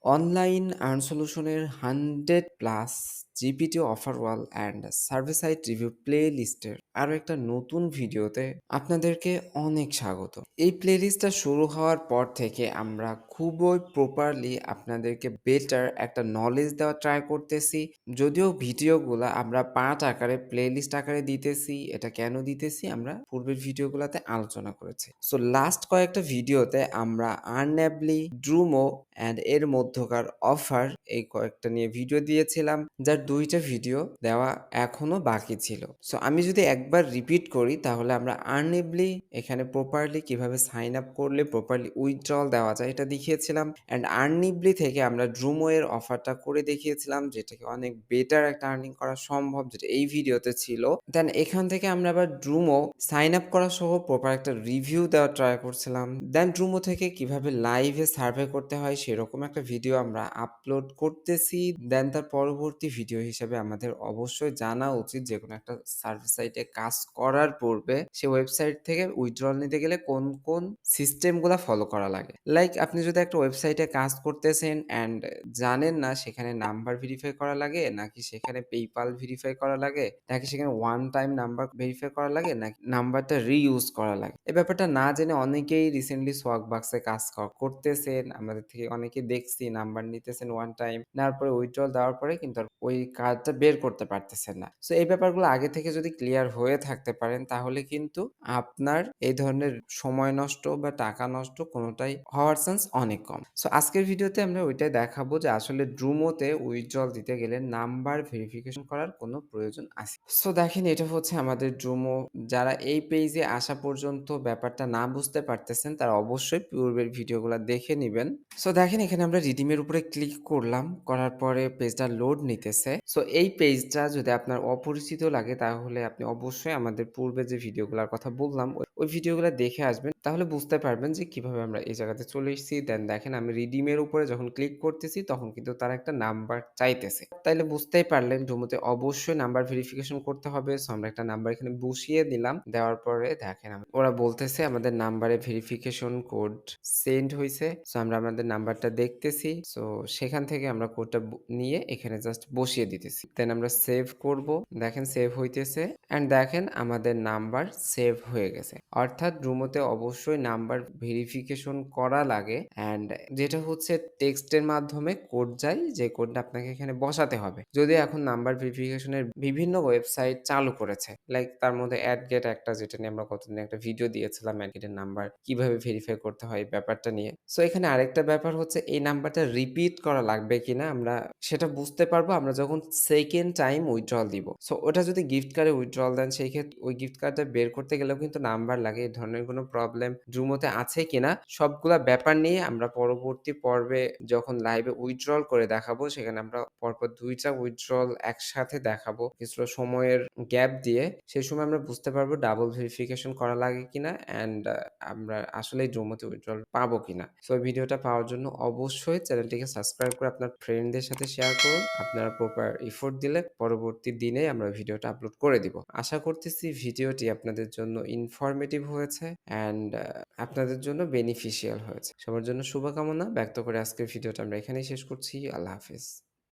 Online earn সলিউশনের 100 plus GPT offer wall and service site review play লিস্টের আরও একটা নতুন ভিডিওতে আপনাদেরকে অনেক স্বাগত। এই প্লে লিস্টটা শুরু হওয়ার পর থেকে আমরা খুবই প্রপারলি আপনাদেরকে বেটার একটা নলেজ দেওয়ার ট্রাই করতেছি। যদিও ভিডিওগুলো আমরা পার্ট আকারে প্লে লিস্ট আকারে দিতেছি, এটা কেন দিতেছি আমরা পূর্বের ভিডিওগুলোতে আলোচনা করেছি। সো লাস্ট কয়েকটা ভিডিওতে আমরা আর্নেবলি, ড্রুমো অ্যান্ড এর মধ্যকার অফার এই কয়েকটা নিয়ে ভিডিও দিয়েছিলাম, যার ২ টা ভিডিও দেওয়া এখনো বাকি ছিল। সো আমি যদি একবার রিপিট করি তাহলে আমরা আর্নেবলি এখানে প্রপারলি কিভাবে সাইন আপ করলে প্রপারলি উইথড্রল দেওয়া যায় এটা দেখিয়েছিলাম। অ্যান্ড আর্নিবলি থেকে আমরা ড্রুমো এর অফারটা করে দেখিয়েছিলাম, যেটাকে অনেক বেটার একটা আর্নিং করা সম্ভব, যেটা এই ভিডিওতে ছিল। দেন এখান থেকে আমরা আবার ড্রুমো সাইন আপ করা সহ প্রপার একটা রিভিউ দেওয়ার ট্রাই করছিলাম। দেন ড্রুমো থেকে কিভাবে লাইভে সার্ভে করতে হয় সেরকম একটা ভিডিও আমরা আপলোড করতেছি। দেন তার পরবর্তী ভিডিও হিসেবে আমাদের অবশ্যই জানা উচিত যে কোনো একটা সার্ভিস সাইটে কাজ করার পূর্বে সে ওয়েবসাইট থেকে উইথড্রল নিতে গেলে কোন কোন সিস্টেমগুলা ফলো করা লাগে। লাইক আপনি যদি একটা ওয়েবসাইটে কাজ করতেছেন অ্যান্ড জানেন না সেখানে নাম্বার ভেরিফাই করা লাগে নাকি সেখানে পেইপাল ভেরিফাই করা লাগে নাকি সেখানে ওয়ান টাইম নাম্বার ভেরিফাই করা লাগে নাকি নাম্বারটা রিইউজ করা লাগে, এই ব্যাপারটা না জেনে অনেকেই রিসেন্টলি সোয়াগবাক্সে কাজ করতেছেন। আমাদের থেকে অনেকে দেখছি নাম্বার নিতেছেন ওয়ান টাইম, নেওয়ার পরে উইথড্রল দেওয়ার পরে কিন্তু আর ওই কার্ডটা বের করতে পারতেছেন না। সো এই ব্যাপারগুলো আগে থেকে যদি ক্লিয়ার হয়ে থাকতে পারেন তাহলে কিন্তু আপনার এই ধরনের সময় নষ্ট বা টাকা নষ্ট কোনোটাই হওয়ার চান্স অনেক কম। সো আজকের ভিডিওতে আমরা ওইটাই দেখাবো যে আসলে ড্রুমোতে উইথড্রল দিতে গেলে নাম্বার ভেরিফিকেশন করার কোনো প্রয়োজন আছে। সো দেখেন, এটা হচ্ছে আমাদের ড্রুমো। যারা এই পেজে আসা পর্যন্ত ব্যাপারটা না বুঝতে পারতেছেন তারা অবশ্যই পূর্বের ভিডিওগুলো দেখে নিবেন। সো দেখেন, এখানে আমরা রিডিমের উপরে ক্লিক করলাম, করার পরে পেজটা লোড নিতেছে। সো এই পেজটা যদি আপনার অপরিচিত লাগে তাহলে আপনি অবশ্যই আমাদের পূর্বে যে ভিডিওগুলোর কথা বললাম ওই ভিডিওগুলো দেখে আসবেন, তাহলে বুঝতে পারবেন যে কিভাবে আমরা এই জায়গাতে চলে এসেছি। দেন দেখেন, আমি রিডিমের উপরে যখন ক্লিক করতেছি তখন কিন্তু তারা একটা নাম্বার চাইতেছে, তাইলে বুঝতেই পারলেন ড্রুমোতে অবশ্যই নাম্বার ভেরিফিকেশন করতে হবে। সো আমরা একটা নাম্বার এখানে বসিয়ে দিলাম, দেওয়ার পরে দেখেন ওরা বলতেছে আমাদের নাম্বারে ভেরিফিকেশন কোড সেন্ড হয়েছে। সো আমরা আমাদের নাম্বারটা দেখতেছি। সো সেখান থেকে আমরা কোডটা নিয়ে এখানে জাস্ট বসিয়ে দিতেছি। দেন আমরা সেভ করব। দেখেন সেভ হইতেছে অ্যান্ড দেখেন আমাদের নাম্বার সেভ হয়ে গেছে। অর্থাৎ ড্রুমোতে অবশ্যই নাম্বার ভেরিফিকেশন করা লাগে অ্যান্ড যেটা হচ্ছে টেক্সটের মাধ্যমে কোড যায়, যে কোডটা আপনাকে এখানে বসাতে হবে। যদিও এখন নাম্বার ভেরিফিকেশনের বিভিন্ন ওয়েবসাইট চালু করেছে, লাইক তার মধ্যে অ্যাডগেট একটা, যেটা নিয়ে আমরা কতদিন একটা ভিডিও দিয়েছিলাম, অ্যাডগেটের নাম্বার কিভাবে ভেরিফাই করতে হয় এই ব্যাপারটা নিয়ে। সো এখানে আরেকটা ব্যাপার হচ্ছে এই নাম্বারটা রিপিট করা লাগবে কিনা আমরা সেটা বুঝতে পারবো আমরা যখন সেকেন্ড টাইম উইথড্রল দিব। সো ওটা যদি গিফট কার্ডে উইথড্রল দেন সেই ক্ষেত্রে ওই গিফট কার্ডটা বের করতে গেলেও কিন্তু নাম্বার লাগে। এই ধরনের কোনো প্রবলেম ড্রুমোতে আছে কিনা সবগুলা ব্যাপার নিয়ে আমরা পরবর্তী পর্বে যখন লাইভে উইথড্রল করে দেখাবো, সেখানে আমরা পরপর ২ টা উইথড্রল একসাথে দেখাবো কিছুটা সময়ের গ্যাপ দিয়ে। সেই সময় আমরা বুঝতে পারবো ডাবল ভেরিফিকেশন করা লাগে কিনা অ্যান্ড আমরা আসলেই ড্রুমোতে উইথড্রল পাবো কিনা। সো এই ভিডিওটা পাওয়ার জন্য অবশ্যই চ্যানেলটিকে সাবস্ক্রাইব করে আপনার ফ্রেন্ডদের সাথে শেয়ার করুন। আপনারা প্রপার এফোর্ট দিলে পরবর্তী দিনে আমরা ভিডিওটা আপলোড করে দিব। আশা করতেছি ভিডিওটি আপনাদের জন্য ইনফরমেটিভ হয়েছে অ্যান্ড আপনাদের জন্য বেনিফিশিয়াল হয়েছে। সবার জন্য শুভকামনা ব্যক্ত করে আজকের ভিডিওটা আমরা এখানেই শেষ করছি। আল্লাহ হাফেজ।